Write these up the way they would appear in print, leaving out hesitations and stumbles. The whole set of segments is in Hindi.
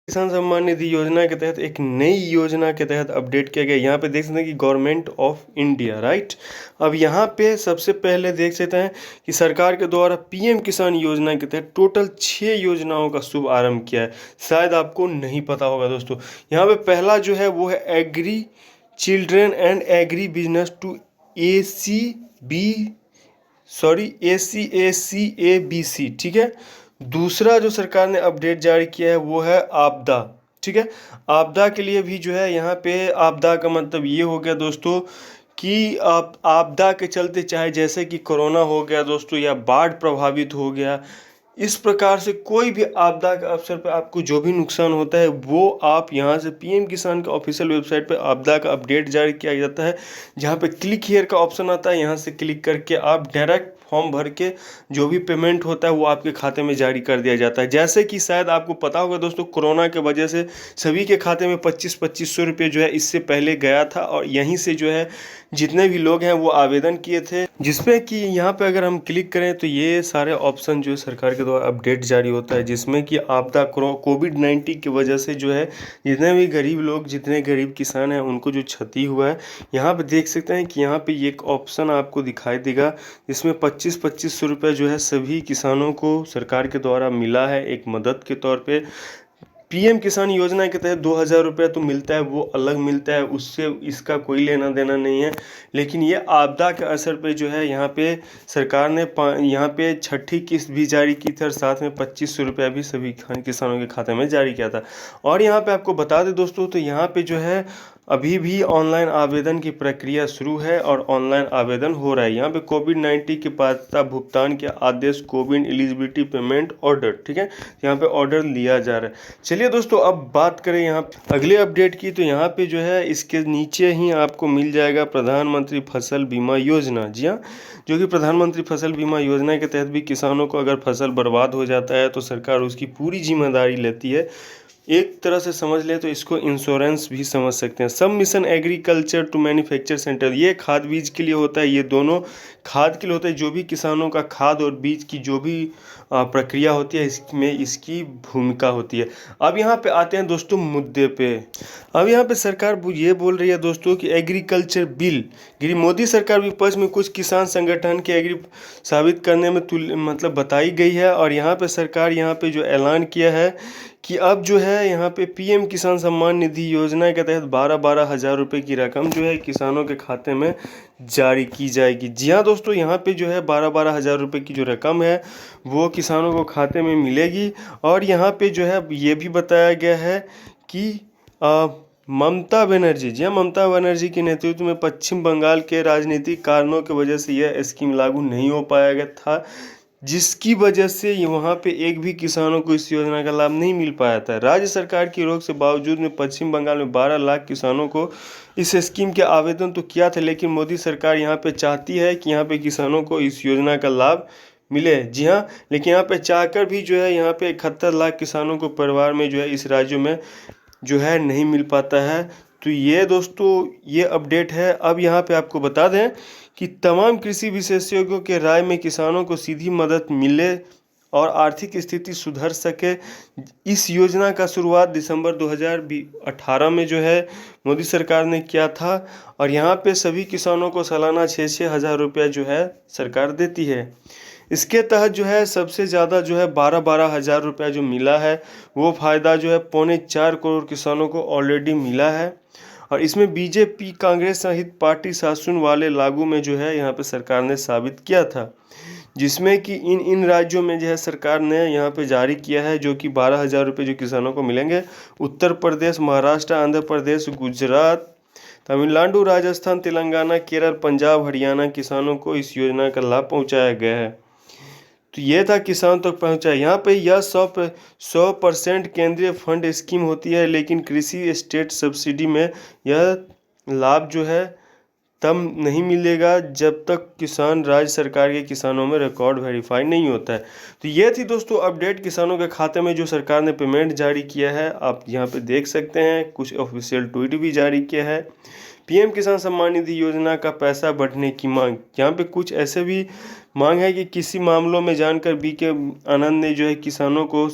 किसान सम्मान निधि योजना के तहत एक नई योजना के तहत अपडेट किया गया। यहाँ पे देख सकते हैं कि गवर्नमेंट ऑफ इंडिया, राइट। अब यहाँ पे सबसे पहले देख सकते हैं कि सरकार के द्वारा पीएम किसान योजना के तहत टोटल 6 योजनाओं का शुभ आरंभ किया है। शायद आपको नहीं पता होगा दोस्तों। यहाँ पे पहला जो है वो है agri children and agri business to ACACABC, ठीक है। दूसरा जो सरकार ने अपडेट जारी किया है वो है आपदा, ठीक है। आपदा के लिए भी जो है यहाँ पे आपदा का मतलब ये हो गया दोस्तों कि आप आपदा के चलते, चाहे जैसे कि कोरोना हो गया दोस्तों या बाढ़ प्रभावित हो गया, इस प्रकार से कोई भी आपदा के अवसर पर आपको जो भी नुकसान होता है वो आप यहाँ से पीएम किसान के ऑफिशियल वेबसाइट पर आपदा का अपडेट जारी किया जाता है, जहाँ पे क्लिक हियर का ऑप्शन आता है। यहाँ से क्लिक करके आप डायरेक्ट फॉर्म भर के जो भी पेमेंट होता है वो आपके खाते में जारी कर दिया जाता है। जैसे कि शायद आपको पता होगा दोस्तों, कोरोना के वजह से सभी के खाते में 2500 रुपये जो है इससे पहले गया था, और यहीं से जो है जितने भी लोग हैं वो आवेदन किए थे, जिसमें कि यहाँ पे अगर हम क्लिक करें तो ये सारे ऑप्शन जो है सरकार के द्वारा अपडेट जारी होता है, जिसमें कि आपदा कोविड-19 की वजह से जो है जितने भी गरीब लोग, जितने गरीब किसान हैं उनको जो क्षति हुआ है, यहाँ पे देख सकते हैं कि यहाँ पे ये एक ऑप्शन आपको दिखाई देगा, जिसमें 2500 रुपये जो है सभी किसानों को सरकार के द्वारा मिला है एक मदद के तौर पे। पीएम किसान योजना के तहत 2000 रुपये तो मिलता है, वो अलग मिलता है, उससे इसका कोई लेना देना नहीं है। लेकिन ये आपदा के असर पे जो है यहाँ पे सरकार ने यहाँ पे छठी किस्त भी जारी की थी, और साथ में 2500 रुपया भी सभी किसानों के खाते में जारी किया था। और यहाँ पे आपको बता दें दोस्तों, तो यहाँ पे जो है अभी भी ऑनलाइन आवेदन की प्रक्रिया शुरू है और ऑनलाइन आवेदन हो रहा है। यहाँ पे कोविड-19 के पात्रता भुगतान के आदेश कोविड एलिजिबिलिटी पेमेंट ऑर्डर, ठीक है, यहाँ पे ऑर्डर लिया जा रहा है। चलिए दोस्तों, अब बात करें यहाँ अगले अपडेट की, तो यहाँ पे जो है इसके नीचे ही आपको मिल जाएगा प्रधानमंत्री फसल बीमा योजना। जी हाँ, जो कि प्रधानमंत्री फसल बीमा योजना के तहत भी किसानों को अगर फसल बर्बाद हो जाता है तो सरकार उसकी पूरी जिम्मेदारी लेती है। एक तरह से समझ ले तो इसको इंश्योरेंस भी समझ सकते हैं। सब mission agriculture to manufacture centre, ये खाद बीज के लिए होता है, ये दोनों खाद के लिए होता है। जो भी किसानों का खाद और बीज की जो भी प्रक्रिया होती है इसमें इसकी भूमिका होती है। अब यहाँ पे आते हैं दोस्तों मुद्दे पे। अब यहाँ पे सरकार ये बोल रही है दोस्तों कि एग्रीकल्चर बिल मोदी सरकार विपक्ष में कुछ किसान संगठन के एग्री साबित करने में मतलब बताई गई है। और यहाँ पे सरकार यहाँ पे जो ऐलान किया है कि अब जो है यहाँ पे पीएम किसान सम्मान निधि योजना के तहत 12-12 हज़ार रुपये की रकम जो है किसानों के खाते में जारी की जाएगी। जी हाँ दोस्तों, यहाँ पे जो है 12-12 हज़ार रुपये की जो रकम है वो किसानों को खाते में मिलेगी। और यहाँ पे जो है ये भी बताया गया है कि ममता बनर्जी, जी हाँ, ममता बनर्जी के नेतृत्व में पश्चिम बंगाल के राजनीतिक कारणों की वजह से यह स्कीम लागू नहीं हो पाया गया था, जिसकी वजह से वहाँ पे एक भी किसानों को इस योजना का लाभ नहीं मिल पाया था। राज्य सरकार की रोक से बावजूद में पश्चिम बंगाल में 12 लाख किसानों को इस स्कीम के आवेदन तो किया था, लेकिन मोदी सरकार यहाँ पे चाहती है कि यहाँ पे किसानों को इस योजना का लाभ मिले। जी हाँ, लेकिन यहाँ पे चाहकर भी जो है यहाँ पे 71 लाख किसानों को परिवार में जो है इस राज्य में जो है नहीं मिल पाता है। तो ये दोस्तों ये अपडेट है। अब यहाँ पे आपको बता दें कि तमाम कृषि विशेषज्ञों के राय में किसानों को सीधी मदद मिले और आर्थिक स्थिति सुधर सके, इस योजना का शुरुआत दिसंबर 2018 में जो है मोदी सरकार ने किया था। और यहाँ पे सभी किसानों को सालाना 6-6 हज़ार रुपया जो है सरकार देती है। इसके तहत जो है सबसे ज़्यादा जो है 12-12 हज़ार रुपया जो मिला है वो फ़ायदा जो है 4.25 करोड़ किसानों को ऑलरेडी मिला है। और इसमें बीजेपी कांग्रेस सहित पार्टी शासन वाले लागू में जो है यहाँ पे सरकार ने साबित किया था, जिसमें कि इन राज्यों में जो है सरकार ने यहाँ पे जारी किया है, जो कि 12 हज़ार रुपये जो किसानों को मिलेंगे। उत्तर प्रदेश, महाराष्ट्र, आंध्र प्रदेश, गुजरात, तमिलनाडु, राजस्थान, तेलंगाना, केरल, पंजाब, हरियाणा किसानों को इस योजना का लाभ पहुँचाया गया है। तो ये था किसान तक पहुँचा। यहाँ पे यह 100% केंद्रीय फंड स्कीम होती है, लेकिन कृषि स्टेट सब्सिडी में यह लाभ जो है तब नहीं मिलेगा जब तक किसान राज्य सरकार के किसानों में रिकॉर्ड वेरीफाई नहीं होता है। तो ये थी दोस्तों अपडेट किसानों के खाते में जो सरकार ने पेमेंट जारी किया है। आप यहाँ पे देख सकते हैं कुछ ऑफिशियल ट्वीट भी जारी किया है। पीएम किसान सम्मान निधि योजना का पैसा बढ़ने की मांग, यहाँ पे कुछ ऐसे भी मांग है कि किसी मामलों में जानकर बी के आनंद ने जो है किसानों को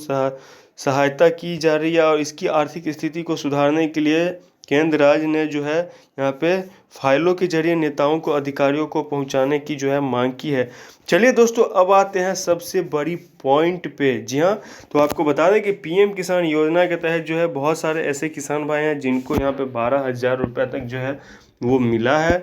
सहायता की जा रही है और इसकी आर्थिक स्थिति को सुधारने के लिए केंद्र राज्य ने जो है यहाँ पे फाइलों के जरिए नेताओं को अधिकारियों को पहुँचाने की जो है मांग की है। चलिए दोस्तों, अब आते हैं सबसे बड़ी पॉइंट पे। जी हाँ, तो आपको बता दें कि पीएम किसान योजना के तहत जो है बहुत सारे ऐसे किसान भाई हैं जिनको यहाँ पे 12,000 रुपये तक जो है वो मिला है।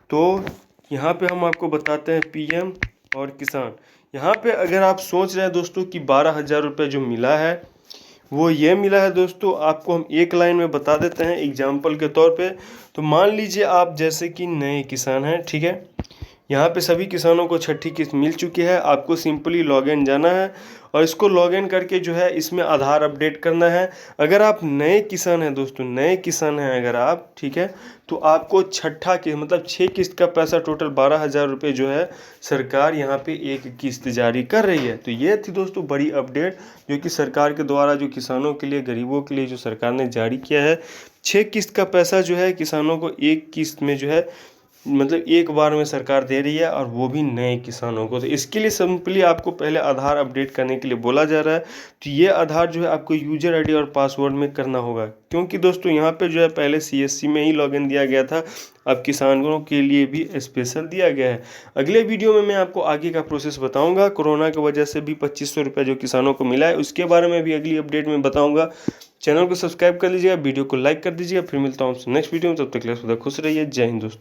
तो यहाँ पे हम आपको बताते हैं पीएम और किसान। यहाँ पे अगर आप सोच रहे हैं दोस्तों कि 12,000 रुपये जो मिला है वो ये मिला है दोस्तों, आपको हम एक लाइन में बता देते हैं एग्जाम्पल के तौर पे। तो मान लीजिए आप जैसे कि नए किसान हैं, ठीक है, यहाँ पे सभी किसानों को छठी किस्त मिल चुकी है। आपको सिंपली लॉगिन जाना है और इसको लॉगिन करके जो है इसमें आधार अपडेट करना है। अगर आप नए किसान हैं दोस्तों, नए किसान हैं अगर आप, ठीक है, तो आपको छठा किस्त मतलब 6 किस्त का पैसा टोटल 12,000 रुपये जो है सरकार यहाँ पे एक किस्त जारी कर रही है। तो ये थी दोस्तों बड़ी अपडेट जो कि सरकार के द्वारा जो किसानों के लिए, गरीबों के लिए जो सरकार ने जारी किया है। 6 किस्त का पैसा जो है किसानों को एक किस्त में जो है मतलब एक बार में सरकार दे रही है और वो भी नए किसानों को। तो इसके लिए सिंपली आपको पहले आधार अपडेट करने के लिए बोला जा रहा है। तो ये आधार जो है आपको यूजर आईडी और पासवर्ड में करना होगा, क्योंकि दोस्तों यहाँ पे जो है पहले सीएससी में ही लॉगिन दिया गया था, अब किसानों के लिए भी स्पेशल दिया गया है। अगले वीडियो में मैं आपको आगे का प्रोसेस बताऊँगा। कोरोना की वजह से भी 2,500 रुपये जो किसानों को मिला है उसके बारे में भी अगली अपडेट में बताऊँगा। चैनल को सब्सक्राइब कर लीजिएगा, वीडियो को लाइक कर दीजिएगा। फिर मिलता हूँ आपसे नेक्स्ट वीडियो में, तब तक के लिए खुश रहिए। जय हिंद दोस्तों।